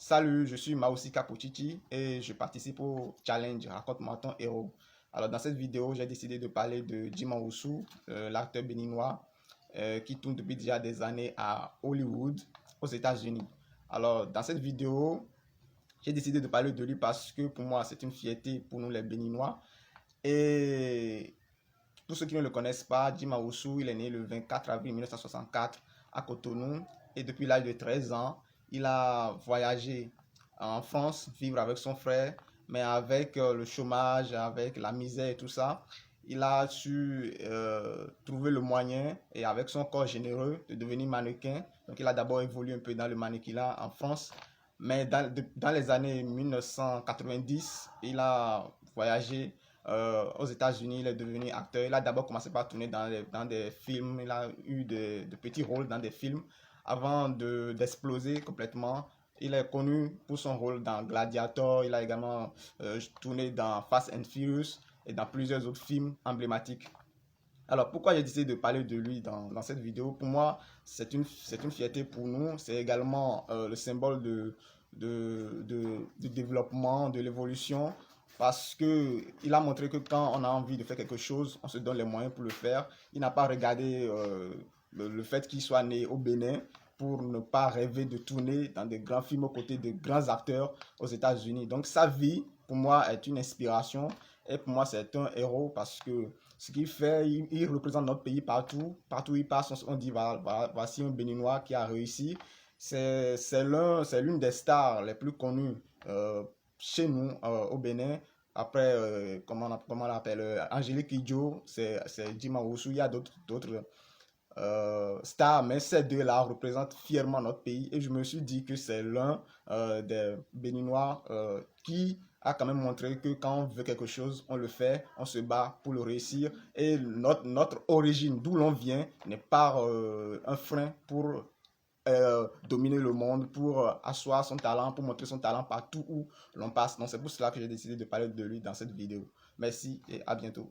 Salut, je suis Maosika Pochichi et je participe au challenge Raconte-moi ton héros. Alors dans cette vidéo, j'ai décidé de parler de Jim Owusu, l'acteur béninois qui tourne depuis déjà des années à Hollywood, aux États-Unis. Alors dans cette vidéo, j'ai décidé de parler de lui parce que pour moi, c'est une fierté pour nous les Béninois. Et pour ceux qui ne le connaissent pas, Jim Owusu, il est né le 24 avril 1964 à Cotonou et depuis l'âge de 13 ans, il a voyagé en France, vivre avec son frère, mais avec le chômage, avec la misère et tout ça, il a su trouver le moyen et avec son corps généreux de devenir mannequin. Donc il a d'abord évolué un peu dans le mannequinat en France, mais dans les années 1990, il a voyagé aux États-Unis, il est devenu acteur. Il a d'abord commencé par tourner dans des films, il a eu de petits rôles dans des films avant d'exploser complètement. Il est connu pour son rôle dans Gladiator, il a également tourné dans Fast and Furious et dans plusieurs autres films emblématiques. Alors, pourquoi j'ai décidé de parler de lui dans cette vidéo? Pour moi, c'est une fierté pour nous. C'est également le symbole du développement, de l'évolution. Parce qu'il a montré que quand on a envie de faire quelque chose, on se donne les moyens pour le faire. Il n'a pas regardé le fait qu'il soit né au Bénin pour ne pas rêver de tourner dans des grands films aux côtés de grands acteurs aux États-Unis. Donc, sa vie, pour moi, est une inspiration. Et pour moi, c'est un héros parce que ce qu'il fait, il représente notre pays partout. Partout où il passe, on dit voici un Béninois qui a réussi. C'est l'une des stars les plus connues chez nous au Bénin. Après, comment on l'appelle, Angélique Kidjo, c'est Jim Owusu. Il y a d'autres stars, mais ces deux-là représentent fièrement notre pays. Et je me suis dit que c'est l'un des Béninois qui a quand même montré que quand on veut quelque chose, on le fait, on se bat pour le réussir. Et notre origine, d'où l'on vient, n'est pas un frein pour dominer le monde, pour asseoir son talent, pour montrer son talent partout où l'on passe. Donc c'est pour cela que j'ai décidé de parler de lui dans cette vidéo. Merci et à bientôt.